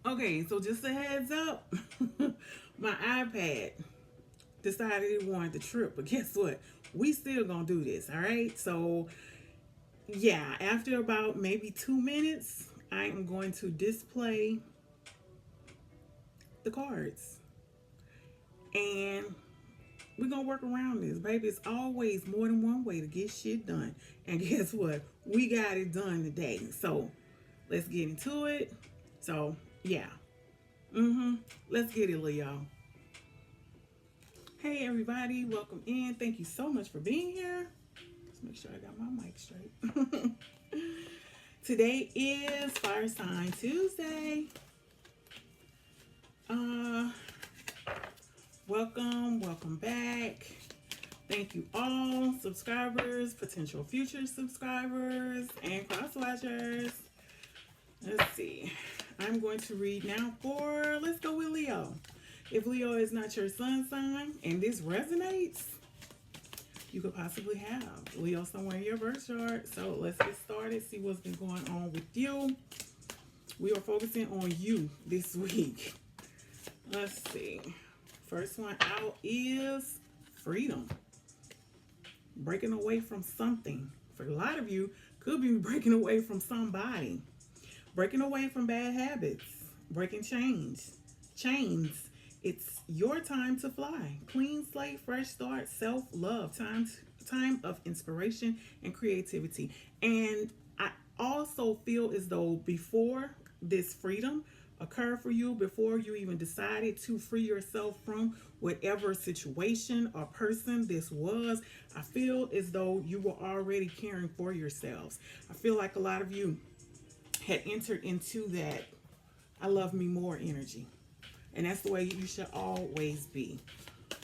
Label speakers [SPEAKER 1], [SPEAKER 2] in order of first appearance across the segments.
[SPEAKER 1] Okay, so just a heads up, my iPad decided it wanted to trip, but guess what? We still gonna do this, all right? So yeah, after about maybe 2 minutes, I am going to display the cards, and we're gonna work around this, baby. It's always more than one way to get shit done, and guess what? We got it done today. So let's get into it. So yeah, let's get it, Leo. Hey everybody, welcome in. Thank you so much for being here. Let's make sure I got my mic straight. Today is Fire Sign Tuesday. Uh, welcome back. Thank you all, subscribers, potential future subscribers, and cross watchers. Let's see. I'm going to read now for, let's go with Leo. If Leo is not your sun sign and this resonates, you could possibly have Leo somewhere in your birth chart. So let's get started, see what's been going on with you. We are focusing on you this week. Let's see. First one out is freedom. Breaking away from something. For a lot of you, could be breaking away from somebody. Breaking away from bad habits. Breaking chains. It's your time to fly. Clean slate, fresh start, self-love. Time of inspiration and creativity. And I also feel as though before this freedom occur for you, before you even decided to free yourself from whatever situation or person this was, I feel as though you were already caring for yourselves. I feel like a lot of you had entered into that I love me more energy. And that's the way you should always be.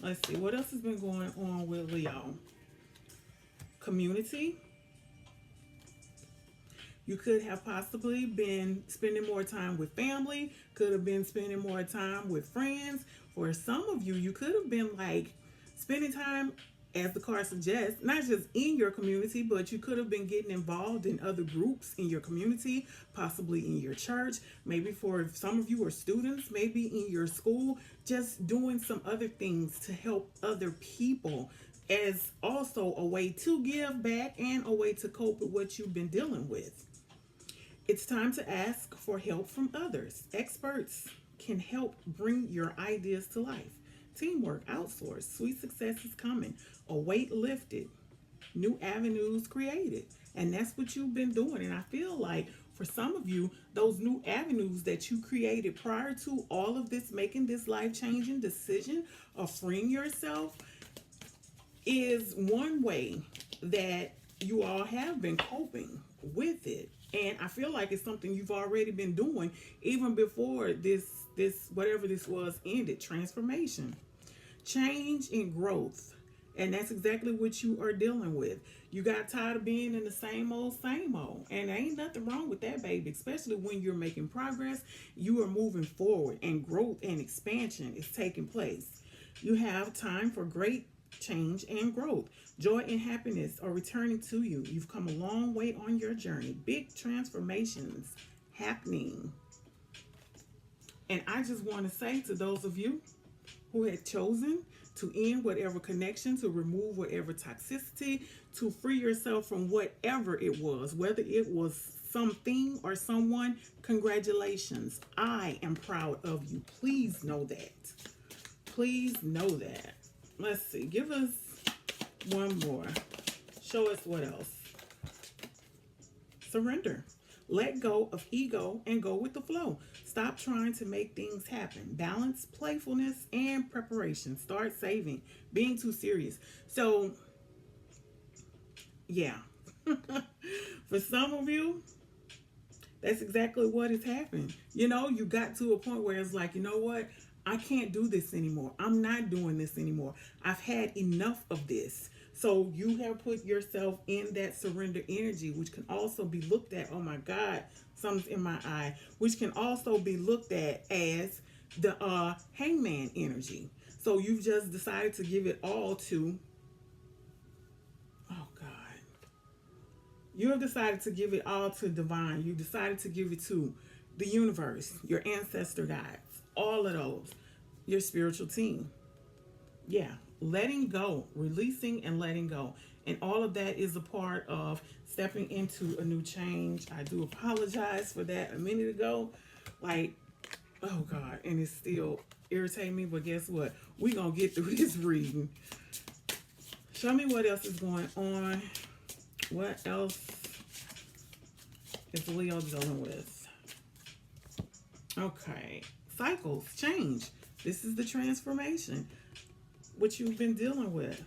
[SPEAKER 1] Let's see, what else has been going on with Leo? Community. You could have possibly been spending more time with family, could have been spending more time with friends. For some of you, you could have been like spending time, as the card suggests, not just in your community, but you could have been getting involved in other groups in your community, possibly in your church. Maybe for some of you are students, maybe in your school, just doing some other things to help other people as also a way to give back and a way to cope with what you've been dealing with. It's time to ask for help from others. Experts can help bring your ideas to life. Teamwork, outsource, sweet success is coming. A weight lifted, new avenues created. And that's what you've been doing. And I feel like for some of you, those new avenues that you created prior to all of this, making this life changing decision of freeing yourself, is one way that you all have been coping with it. And I feel like it's something you've already been doing even before this whatever this was ended. Transformation, change, and growth. And that's exactly what you are dealing with. You got tired of being in the same old, same old. And there ain't nothing wrong with that, baby. Especially when you're making progress, you are moving forward, and growth and expansion is taking place. You have time for great change and growth. Joy and happiness are returning to you. You've come a long way on your journey. Big transformations happening. And I just want to say to those of you who had chosen to end whatever connection, to remove whatever toxicity, to free yourself from whatever it was, whether it was something or someone, congratulations. I am proud of you. Please know that. Please know that. Let's see. Give us one more. Show us what else. Surrender. Let go of ego and go with the flow. Stop trying to make things happen. Balance, playfulness, and preparation. Start saving. Being too serious. So, yeah. For some of you, that's exactly what is happening. You know, you got to a point where it's like, you know what? I can't do this anymore. I'm not doing this anymore. I've had enough of this. So you have put yourself in that surrender energy, which can also be looked at, oh my God, something's in my eye, which can also be looked at as the hangman energy. So you've just decided to give it all to, oh God, you have decided to give it all to divine. You decided to give it to the universe, your ancestor guides, all of those, your spiritual team. Yeah, letting go, releasing and letting go. And all of that is a part of stepping into a new change. I do apologize for that a minute ago. Like, oh God, and it's still irritating me, but guess what? We gonna get through this reading. Show me what else is going on. What else is Leo dealing with? Okay, cycles, change. This is the transformation. What you've been dealing with,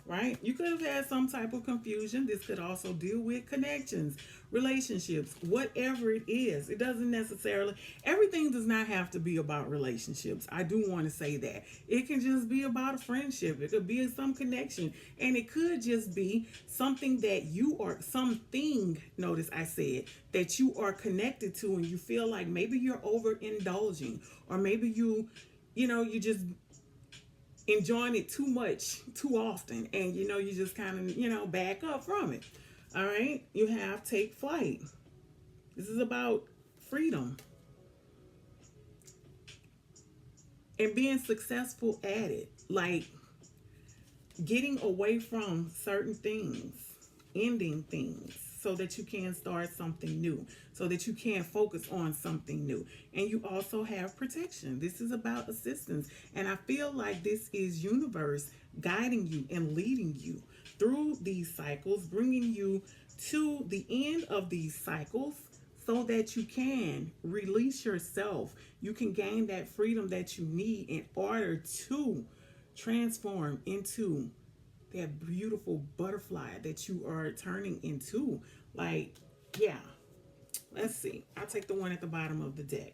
[SPEAKER 1] right? You could have had some type of confusion. This could also deal with connections, relationships, whatever it is. It doesn't necessarily, everything does not have to be about relationships. I do want to say that. It can just be about a friendship. It could be some connection. And it could just be something that you are, something, notice I said, that you are connected to and you feel like maybe you're overindulging, or maybe you just enjoying it too much, too often, and you just kind of, back up from it. All right, you have take flight. This is about freedom and being successful at it, like getting away from certain things, ending things, so that you can start something new, so that you can focus on something new. And you also have protection. This is about assistance. And I feel like this is universe guiding you and leading you through these cycles, bringing you to the end of these cycles so that you can release yourself. You can gain that freedom that you need in order to transform into that beautiful butterfly that you are turning into. Like, yeah. Let's see. I'll take the one at the bottom of the deck.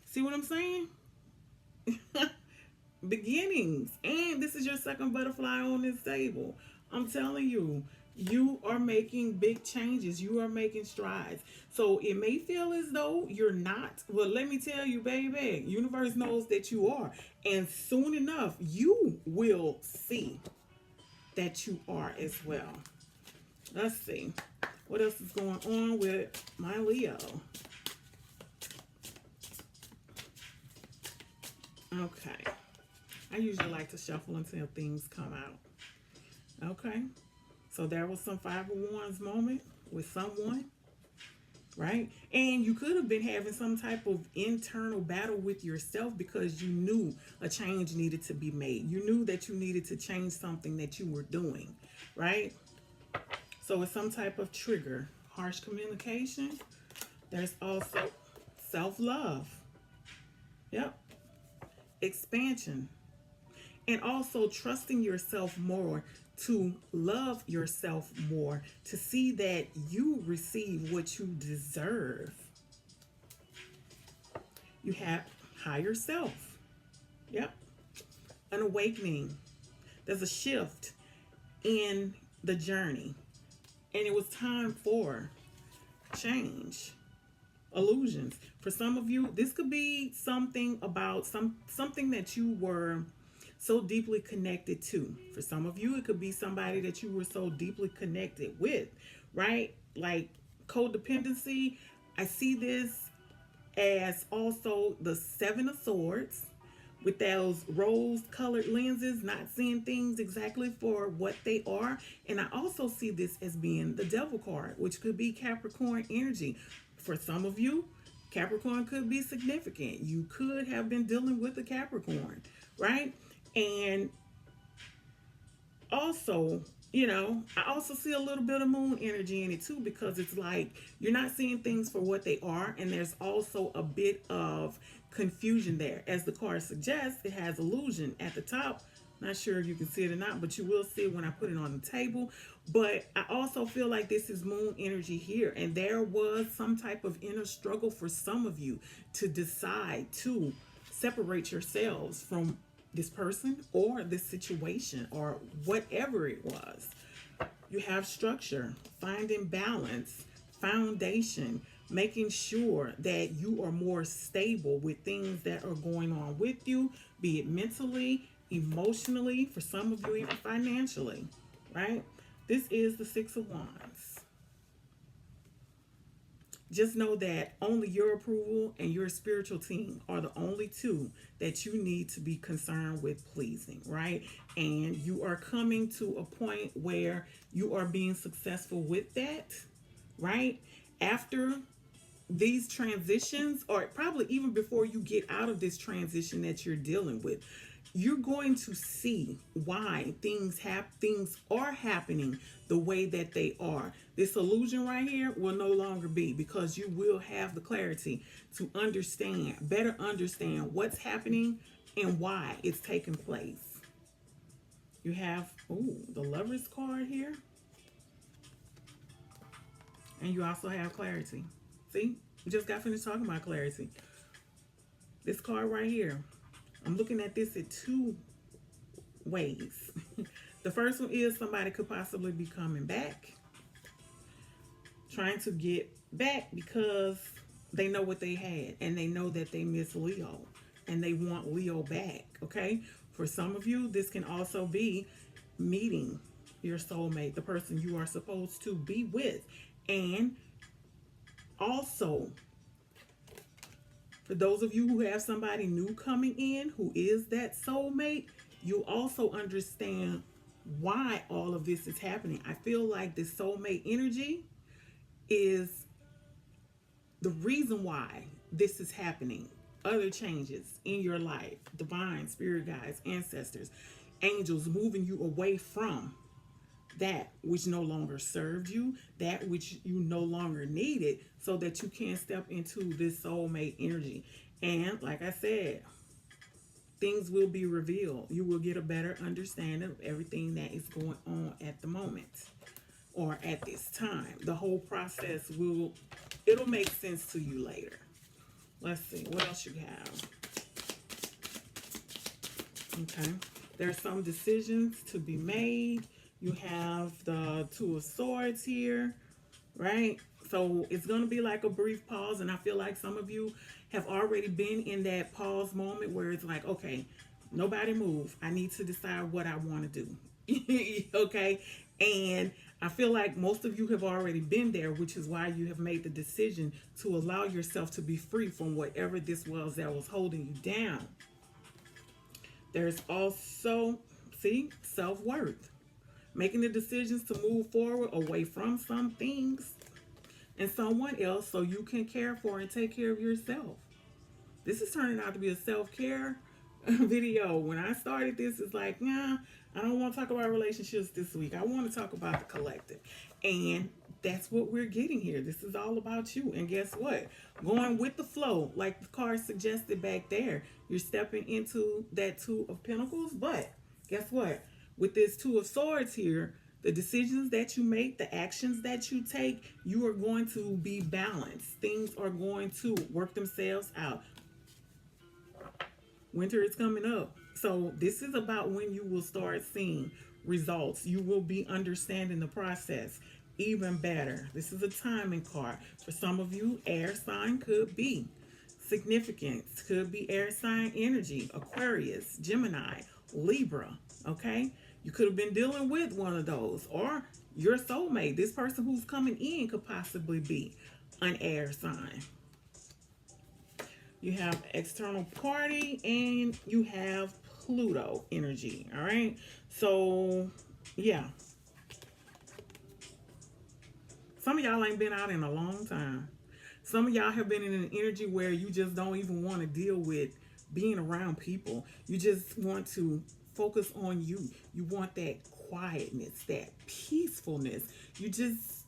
[SPEAKER 1] See what I'm saying? Beginnings. And this is your second butterfly on this table. I'm telling you, you are making big changes. You are making strides. So it may feel as though you're not. Well, let me tell you, baby, universe knows that you are. And soon enough, you will see that you are as well. Let's see. What else is going on with my Leo? Okay. I usually like to shuffle until things come out. Okay. So there was some Five of Wands moment with someone, right? And you could have been having some type of internal battle with yourself because you knew a change needed to be made. You knew that you needed to change something that you were doing, right? So it's some type of trigger. Harsh communication. There's also self-love. Yep. Expansion. And also trusting yourself more, to love yourself more, to see that you receive what you deserve. You have higher self. Yep. An awakening. There's a shift in the journey. And it was time for change. Illusions. For some of you, this could be something about something that you were so deeply connected to. For some of you, it could be somebody that you were so deeply connected with, right? Like codependency. I see this as also the Seven of Swords, with those rose-colored lenses, not seeing things exactly for what they are. And I also see this as being the Devil card, which could be Capricorn energy. For some of you, Capricorn could be significant. You could have been dealing with a Capricorn, right? And also, I also see a little bit of moon energy in it too, because it's like you're not seeing things for what they are. And there's also a bit of confusion there. As the card suggests, it has illusion at the top. Not sure if you can see it or not, but you will see it when I put it on the table. But I also feel like this is moon energy here. And there was some type of inner struggle for some of you to decide to separate yourselves from this person or this situation or whatever it was. You have structure, finding balance, foundation, making sure that you are more stable with things that are going on with you, be it mentally, emotionally, for some of you even financially, right? This is the Six of Wands. Just know that only your approval and your spiritual team are the only two that you need to be concerned with pleasing, right? And you are coming to a point where you are being successful with that, right? After these transitions, or probably even before you get out of this transition that you're dealing with, you're going to see why things are happening the way that they are. This illusion right here will no longer be, because you will have the clarity to better understand what's happening and why it's taking place. You have the Lover's card here, and you also have clarity. See, we just got finished talking about clarity. This card right here, I'm looking at this in two ways. The first one is somebody could possibly be coming back, trying to get back because they know what they had and they know that they miss Leo and they want Leo back, okay? For some of you, this can also be meeting your soulmate, the person you are supposed to be with. And also, for those of you who have somebody new coming in who is that soulmate, you also understand why all of this is happening. I feel like this soulmate energy is the reason why this is happening. Other changes in your life, divine, spirit guides, ancestors, angels moving you away from that which no longer served you, that which you no longer needed, so that you can step into this soulmate energy. And like I said, things will be revealed. You will get a better understanding of everything that is going on at the moment or at this time. The whole process it'll make sense to you later. Let's see what else you have. Okay, there's some decisions to be made. You have the Two of Swords here, right? So it's going to be like a brief pause, and I feel like some of you have already been in that pause moment where it's like, okay, nobody move. I need to decide what I want to do. Okay? And I feel like most of you have already been there, which is why you have made the decision to allow yourself to be free from whatever this was that was holding you down. There's also, see, self-worth. Making the decisions to move forward away from some things and someone else so you can care for and take care of yourself. This is turning out to be a self-care video. When I started this, it's like, nah, I don't want to talk about relationships this week. I want to talk about the collective. And that's what we're getting here. This is all about you. And guess what? Going with the flow, like the card suggested back there, you're stepping into that Two of Pentacles. But guess what? With this Two of Swords here, the decisions that you make, the actions that you take, you are going to be balanced. Things are going to work themselves out. Winter is coming up. So this is about when you will start seeing results. You will be understanding the process even better. This is a timing card. For some of you, air sign could be significance, could be air sign energy, Aquarius, Gemini, Libra, okay? You could have been dealing with one of those, or your soulmate. This person who's coming in could possibly be an air sign. You have external party and you have Pluto energy, all right? So, yeah. Some of y'all ain't been out in a long time. Some of y'all have been in an energy where you just don't even want to deal with being around people. You just want to focus on you. You want that quietness, that peacefulness. You just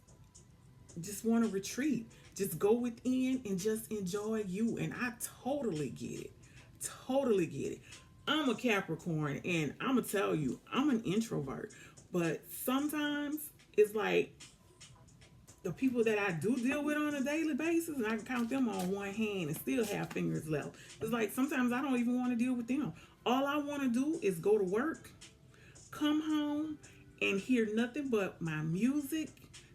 [SPEAKER 1] want to retreat. Just go within and just enjoy you. And I totally get it. Totally get it. I'm a Capricorn, and I'm going to tell you, I'm an introvert. But sometimes it's like the people that I do deal with on a daily basis, and I can count them on one hand and still have fingers left. It's like sometimes I don't even want to deal with them. All I want to do is go to work, come home, and hear nothing but my music,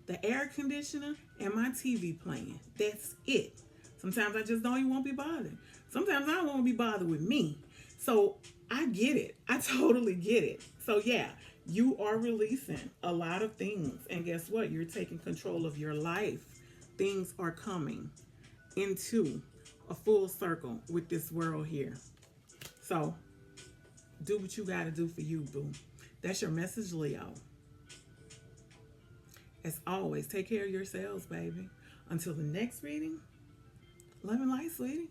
[SPEAKER 1] the air conditioner, and my TV playing. That's it. Sometimes I just don't even want to be bothered. Sometimes I don't want to be bothered with me. So I get it. I totally get it. So yeah, you are releasing a lot of things. And guess what? You're taking control of your life things are coming into a full circle with this world here. So do what you got to do for you, boo. That's your message, Leo. As always, take care of yourselves, baby. Until the next reading, love and light, sweetie.